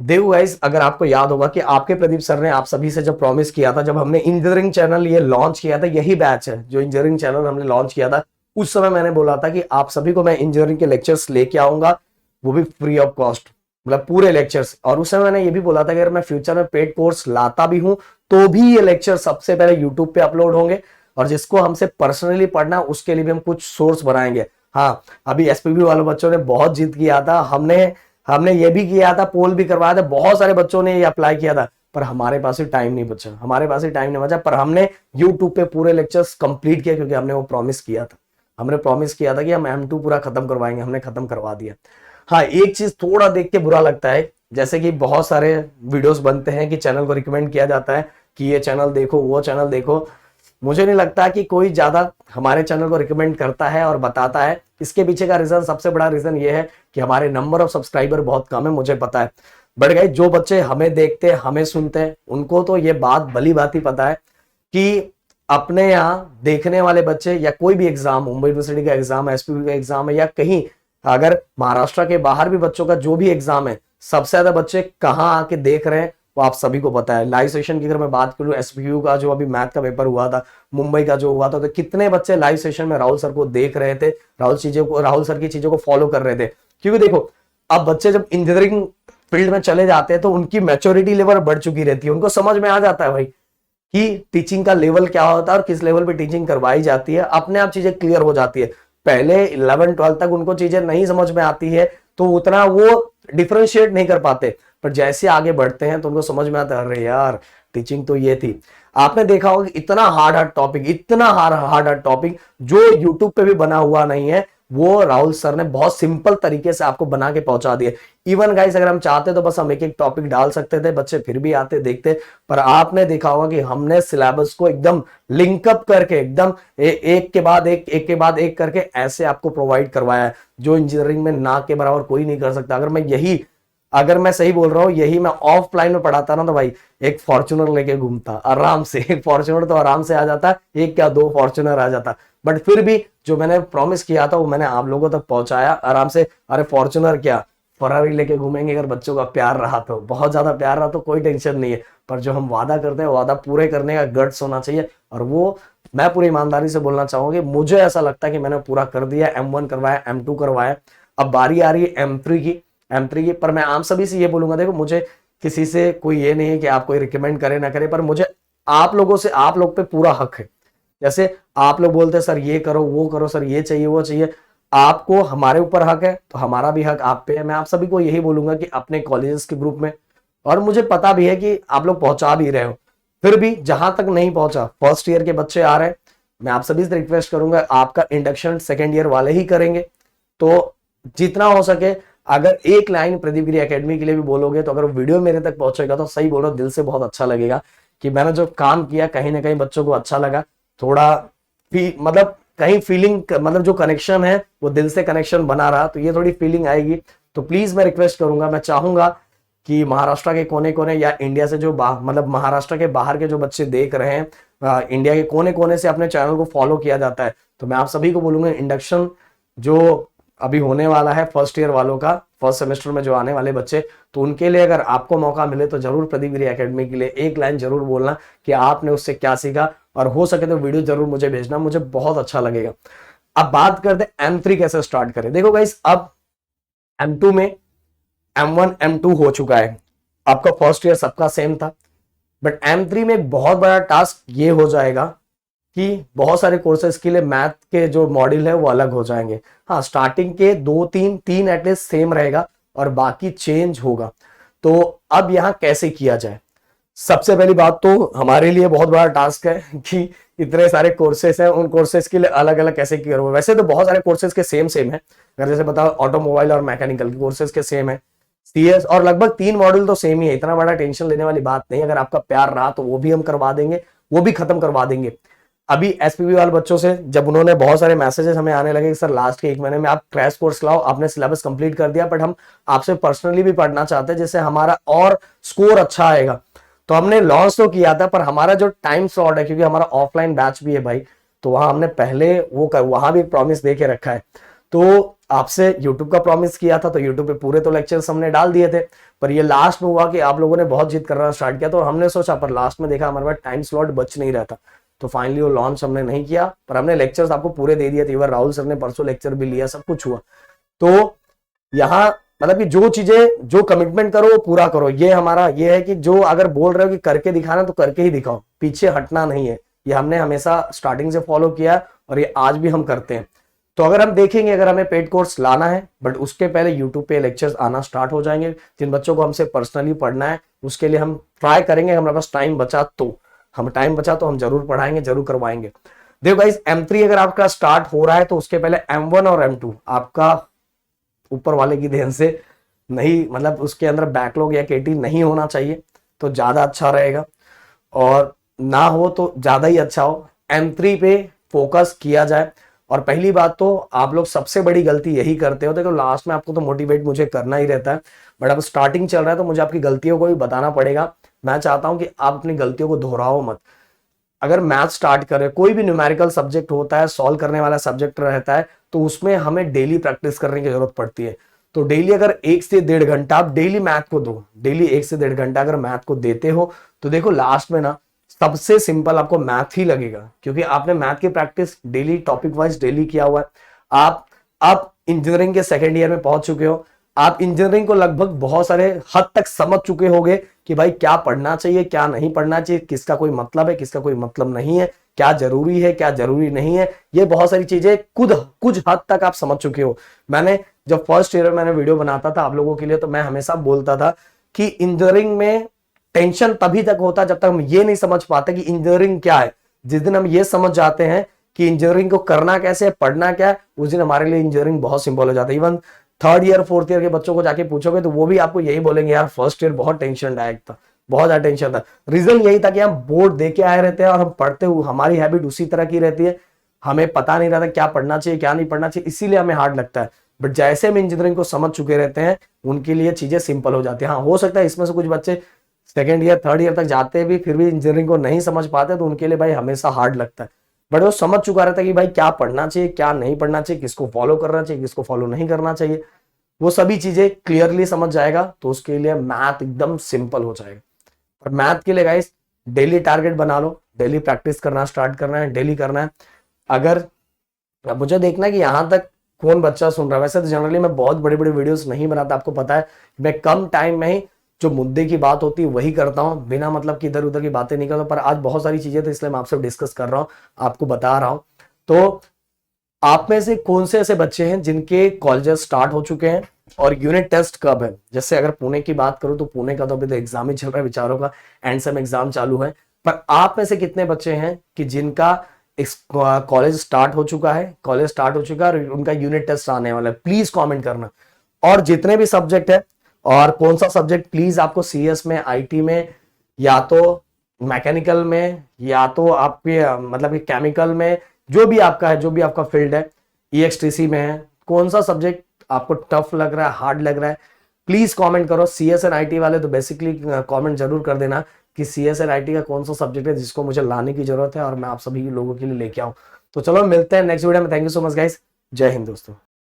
देखो गाइस, अगर आपको याद होगा कि आपके प्रदीप सर ने आप सभी से जब प्रॉमिस किया था, जब हमने इंजीनियरिंग चैनल ये लॉन्च किया था, यही बैच है जो इंजीनियरिंग चैनल हमने लॉन्च किया था, उस समय मैंने बोला था कि आप सभी को मैं इंजीनियरिंग के लेक्चर्स लेके आऊंगा, वो भी फ्री ऑफ कॉस्ट, मतलब पूरे लेक्चर्स। और उस समय मैंने ये भी बोला था कि अगर मैं फ्यूचर में पेड कोर्स लाता भी हूं तो भी ये लेक्चर सबसे पहले यूट्यूब पे अपलोड होंगे, और जिसको हमसे पर्सनली पढ़ना उसके लिए भी हम कुछ सोर्स बनाएंगे। हाँ, अभी एसपीबी वाले बच्चों ने बहुत जिद किया था, हमने हमने ये भी किया था, पोल भी करवाया था, बहुत सारे बच्चों ने ये अप्लाई किया था, पर हमारे पास ही टाइम नहीं बचा, हमारे पास ही टाइम नहीं बचा। पर हमने यूट्यूब पे पूरे लेक्चर्स कंप्लीट किया, क्योंकि हमने वो प्रॉमिस किया था, हमने प्रॉमिस किया था कि हम M2 पूरा खत्म करवाएंगे, हमने खत्म करवा दिया। हाँ, एक चीज थोड़ा देख के बुरा लगता है, जैसे कि बहुत सारे वीडियोस बनते हैं कि चैनल को रिकमेंड किया जाता है कि ये चैनल देखो, वो चैनल देखो। मुझे नहीं लगता कि कोई ज्यादा हमारे चैनल को रिकमेंड करता है और बताता है। इसके पीछे का रीजन, सबसे बड़ा रीजन ये है कि हमारे नंबर ऑफ सब्सक्राइबर बहुत कम है, मुझे पता है। बट गाइस, जो बच्चे हमें देखते हैं, हमें सुनते हैं, उनको तो ये बात भली भांति पता है कि अपने यहाँ देखने वाले बच्चे, या कोई भी एग्जाम, मुंबई यूनिवर्सिटी का एग्जाम है, एसपीबी का एग्जाम है, या कहीं अगर महाराष्ट्र के बाहर भी बच्चों का जो भी एग्जाम है, सबसे ज्यादा बच्चे कहाँ आके देख रहे हैं वो आप सभी को पता है। लाइव सेशन की अगर मैं बात करूं, एसपीयू का जो अभी मैथ का पेपर हुआ था, मुंबई का जो हुआ था, तो कितने बच्चे लाइव सेशन में राहुल सर को देख रहे थे, राहुल सर की चीजों को फॉलो कर रहे थे। क्योंकि देखो, अब बच्चे जब इंजीनियरिंग फील्ड में चले जाते हैं तो उनकी मैच्योरिटी लेवल बढ़ चुकी रहती है, उनको समझ में आ जाता है भाई कि टीचिंग का लेवल क्या होता है और किस लेवल पे टीचिंग करवाई जाती है, अपने आप चीजें क्लियर हो जाती है। पहले 11-12 तक उनको चीजें नहीं समझ में आती है तो उतना वो डिफरेंशिएट नहीं कर पाते, पर जैसे आगे बढ़ते हैं तो उनको समझ में आता है, अरे यार टीचिंग तो ये थी। आपने देखा होगा कि इतना हार्ड हार्ड टॉपिक, इतना हार्ड हार्ड टॉपिक जो यूट्यूब पे भी बना हुआ नहीं है, वो राहुल सर ने बहुत सिंपल तरीके से आपको बना के पहुंचा दिया। इवन गाइस, अगर हम चाहते तो बस हम एक एक टॉपिक डाल सकते थे, बच्चे फिर भी आते देखते, पर आपने देखा होगा कि हमने सिलेबस को एकदम लिंकअप करके, एकदम एक के बाद एक के बाद एक करके ऐसे आपको प्रोवाइड करवाया है, जो इंजीनियरिंग में ना के बराबर कोई नहीं कर सकता। अगर मैं सही बोल रहा हूं, यही मैं ऑफलाइन में पढ़ाता ना, तो भाई एक फॉर्च्यूनर लेके घूमता आराम से, एक फॉर्च्यूनर तो आराम से आ जाता, एक क्या दो फॉर्च्यूनर आ जाता। बट फिर भी जो मैंने प्रॉमिस किया था वो मैंने आप लोगों तक पहुंचाया आराम से। अरे फॉर्च्यूनर क्या, फरारी लेके घूमेंगे, अगर बच्चों का प्यार रहा तो, बहुत ज्यादा प्यार रहा तो कोई टेंशन नहीं है। पर जो हम वादा करते हैं, वादा पूरे करने का गट्स होना चाहिए, और वो मैं पूरी ईमानदारी से बोलना चाहूंगी, मुझे ऐसा लगता है कि मैंने पूरा कर दिया। M1 करवाया, M2 करवाया, अब बारी आ रही है M3 की। पर मैं आम सभी से ये बोलूंगा, देखो मुझे किसी से कोई ये नहीं है कि आप कोई रिकमेंड करे ना करे, पर मुझे आप लोगों से, आप लोग पे पूरा हक है। जैसे आप लोग बोलते हैं सर ये करो वो करो, सर ये चाहिए वो चाहिए, आपको हमारे ऊपर हक है तो हमारा भी हक आप पे है। मैं आप सभी को यही बोलूंगा कि अपने कॉलेजेस के ग्रुप में, और मुझे पता भी है कि आप लोग पहुंचा भी रहे हो, फिर भी जहां तक नहीं पहुंचा, फर्स्ट ईयर के बच्चे आ रहे हैं, मैं आप सभी से रिक्वेस्ट करूंगा, आपका इंडक्शन सेकेंड ईयर वाले ही करेंगे। तो जितना हो सके, अगर एक लाइन प्रदीप गिरी एकेडमी के लिए भी बोलोगे, तो अगर वीडियो मेरे तक पहुंचेगा तो सही बोलो, दिल से बहुत अच्छा लगेगा कि मैंने जो काम किया कहीं ना कहीं बच्चों को अच्छा लगा। थोड़ा मतलब कहीं फीलिंग, मतलब जो कनेक्शन है वो दिल से कनेक्शन बना रहा, तो ये थोड़ी फीलिंग आएगी। तो प्लीज मैं रिक्वेस्ट करूंगा, मैं चाहूंगा कि महाराष्ट्र के कोने कोने या इंडिया से जो मतलब महाराष्ट्र के बाहर के जो बच्चे देख रहे हैं, इंडिया के कोने कोने से अपने चैनल को फॉलो किया जाता है, तो मैं आप सभी को बोलूंगा, इंडक्शन जो अभी होने वाला है फर्स्ट ईयर वालों का, फर्स्ट सेमेस्टर में जो आने वाले बच्चे, तो उनके लिए अगर आपको मौका मिले तो जरूर प्रदीप गिरी एकेडमी के लिए एक लाइन जरूर बोलना कि आपने उससे क्या सीखा, और हो सके तो वीडियो जरूर मुझे भेजना, मुझे बहुत अच्छा लगेगा। अब बात करते हैं M3 कैसे स्टार्ट करें। देखो गाइस, अब M2 में M1 M2 हो चुका है, आपका फर्स्ट ईयर सबका सेम था, बट M3 में एक बहुत बड़ा टास्क ये हो जाएगा कि बहुत सारे कोर्सेज के लिए मैथ के जो मॉड्यूल है वो अलग हो जाएंगे। हाँ, स्टार्टिंग के तीन एटलीस्ट सेम रहेगा और बाकी चेंज होगा। तो अब यहाँ कैसे किया जाए, सबसे पहली बात तो हमारे लिए बहुत बड़ा टास्क है कि इतने सारे कोर्सेस हैं, उन कोर्सेज के लिए अलग अलग कैसे किया होगा। वैसे तो बहुत सारे कोर्सेज के सेम है, अगर जैसे बताओ ऑटोमोबाइल और मैकेनिकल के कोर्सेज के सेम है, CS, और लगभग 3 मॉड्यूल तो सेम ही है, इतना बड़ा टेंशन लेने वाली बात नहीं। अगर आपका प्यार रहा तो वो भी हम करवा देंगे, वो भी खत्म करवा देंगे। अभी एसपीबी वाले बच्चों से जब उन्होंने बहुत सारे मैसेजेस हमें आने लगे कि सर लास्ट के 1 महीने में आप क्रैश कोर्स लाओ, आपने सिलेबस कंप्लीट कर दिया, बट हम आपसे पर्सनली भी पढ़ना चाहते हैं जिससे हमारा और स्कोर अच्छा आएगा। तो हमने लॉन्च तो किया था, पर हमारा जो टाइम स्लॉट है, क्योंकि हमारा ऑफलाइन बैच भी है भाई, तो वहां हमने पहले वहां भी एक प्रॉमिस दे के रखा है। तो आपसे YouTube का प्रॉमिस किया था, तो YouTube पे पूरे तो लेक्चर्स हमने डाल दिए थे, पर ये लास्ट में हुआ कि आप लोगों ने बहुत जिद करना स्टार्ट किया, तो हमने सोचा, पर लास्ट में देखा हमारे पास टाइम स्लॉट बच नहीं रहता, तो फाइनली वो लॉन्च हमने नहीं किया, पर हमने लेक्चर्स आपको पूरे दे दिए थे। इवन राहुल सर ने परसों लेक्चर भी लिया, सब कुछ हुआ। तो यहाँ मतलब कि जो चीजें, जो कमिटमेंट करो वो पूरा करो। ये हमारा ये है कि जो अगर बोल रहे हो कि करके दिखाना, तो करके ही दिखाओ, पीछे हटना नहीं है। ये हमने हमेशा स्टार्टिंग से फॉलो किया और ये आज भी हम करते हैं। तो अगर हम देखेंगे, अगर हमें पेड कोर्स लाना है, बट उसके पहले यूट्यूब पे लेक्चर्स आना स्टार्ट हो जाएंगे। जिन बच्चों को हमसे पर्सनली पढ़ना है, उसके लिए हम ट्राई करेंगे, हमारे पास टाइम बचा तो हम जरूर पढ़ाएंगे, जरूर करवाएंगे। देखो गाइस, M3 अगर आपका स्टार्ट हो रहा है, तो उसके पहले M1 और M2 आपका ऊपर वाले की देन से नहीं, मतलब उसके अंदर बैकलॉग या केटी नहीं होना चाहिए, तो ज्यादा अच्छा रहेगा, और ना हो तो ज्यादा ही अच्छा हो। M3 पे फोकस किया जाए। और पहली बात तो आप लोग सबसे बड़ी गलती यही करते हो, देखो लास्ट में आपको तो मोटिवेट मुझे करना ही रहता है, बट अब स्टार्टिंग चल रहा है तो मुझे आपकी गलतियों को भी बताना पड़ेगा। मैं चाहता हूं कि आप अपनी गलतियों को दोहराओ मत। अगर मैथ स्टार्ट करें, कोई भी न्यूमेरिकल सब्जेक्ट होता है, सॉल्व करने वाला सब्जेक्ट रहता है, तो उसमें हमें डेली प्रैक्टिस करने की जरूरत पड़ती है। तो डेली अगर 1 से 1.5 घंटा आप डेली मैथ को दो, डेली 1 से 1.5 घंटा अगर मैथ को देते हो, तो देखो लास्ट में ना सबसे सिंपल आपको मैथ ही लगेगा, क्योंकि आपने मैथ की practice daily topic wise daily किया हुआ है। आप इंजीनियरिंग के सेकेंड ईयर में पहुंच चुके हो, आप इंजीनियरिंग को लगभग बहुत सारे हद तक समझ चुके होंगे कि भाई क्या पढ़ना चाहिए, क्या नहीं पढ़ना चाहिए, किसका कोई मतलब है, किसका कोई मतलब नहीं है, क्या जरूरी है, क्या जरूरी नहीं है। ये बहुत सारी चीजें कुछ हद तक आप समझ चुके हो। मैंने जब फर्स्ट ईयर में मैंने वीडियो बनाता था आप लोगों के लिए, तो मैं हमेशा बोलता था कि इंजीनियरिंग में टेंशन तभी तक होता जब तक हम ये नहीं समझ पाते कि इंजीनियरिंग क्या है। जिस दिन हम ये समझ जाते हैं कि इंजीनियरिंग को करना कैसे है, पढ़ना क्या है, उस दिन हमारे लिए इंजीनियरिंग बहुत सिंपल हो जाता है। Even 3rd year 4th year के बच्चों को जाके पूछोगे तो वो भी आपको यही बोलेंगे, यार फर्स्ट ईयर बहुत टेंशन दायक था, बहुत ज्यादा टेंशन था। रीजन यही था कि हम बोर्ड दे के आए रहते हैं और हम पढ़ते हुए हमारी हैबिट उसी तरह की रहती है, हमें पता नहीं रहता क्या पढ़ना चाहिए क्या नहीं पढ़ना चाहिए, इसीलिए हमें हार्ड लगता है। बट जैसे हम इंजीनियरिंग को समझ चुके रहते हैं, उनके लिए चीजें सिंपल हो जाती है। हाँ, हो सकता है इसमें से कुछ बच्चे 2nd ईयर 3rd ईयर तक जाते भी फिर भी इंजीनियरिंग को नहीं समझ पाते, तो उनके लिए भाई हमेशा हार्ड लगता है। बट वो समझ चुका रहता है कि भाई क्या पढ़ना चाहिए क्या नहीं पढ़ना चाहिए, किसको फॉलो करना चाहिए किसको फॉलो नहीं करना चाहिए, वो सभी चीजें क्लियरली समझ जाएगा, तो उसके लिए मैथ एकदम सिंपल हो जाएगा। और मैथ के लिए गाइस डेली टारगेट बना लो, डेली प्रैक्टिस करना स्टार्ट करना है, डेली करना है। अगर अब मुझे देखना है कि यहां तक कौन बच्चा सुन रहा है। वैसे तो जनरली मैं बहुत बड़ी बड़ी वीडियोस नहीं बनाता, आपको पता है मैं कम टाइम में ही जो मुद्दे की बात होती है वही करता हूं, बिना मतलब कि इधर उधर की बातें नहीं करता। पर आज बहुत सारी चीजें तो इसलिए मैं आपसे डिस्कस कर रहा हूं, आपको बता रहा हूं। तो आप में से कौन से ऐसे बच्चे हैं जिनके कॉलेजेस स्टार्ट हो चुके हैं और यूनिट टेस्ट कब है? जैसे अगर पुणे की बात करूं तो पुणे का तो अभी तो एग्जाम ही चल रहा है बेचारों का, एंड सेम एग्जाम चालू है। पर आप में से कितने बच्चे हैं कि जिनका कॉलेज स्टार्ट हो चुका है, कॉलेज स्टार्ट हो चुका है और उनका यूनिट टेस्ट आने वाला है? प्लीज कमेंट करना। और जितने भी सब्जेक्ट है, और कौन सा सब्जेक्ट प्लीज आपको CS में, IT में, या तो मैकेनिकल में, या तो आपके मतलब केमिकल में, जो भी आपका है, जो भी आपका फील्ड है, EXTC में है, कौन सा सब्जेक्ट आपको टफ लग रहा है, हार्ड लग रहा है, प्लीज कमेंट करो। CS एंड IT वाले तो बेसिकली कमेंट जरूर कर देना कि CS एंड IT का कौन सा सब्जेक्ट है जिसको मुझे लाने की जरूरत है और मैं आप सभी लोगों के लिए लेके आऊं। तो चलो मिलते हैं नेक्स्ट वीडियो में। Thank you so much guys, जय हिंद दोस्तों।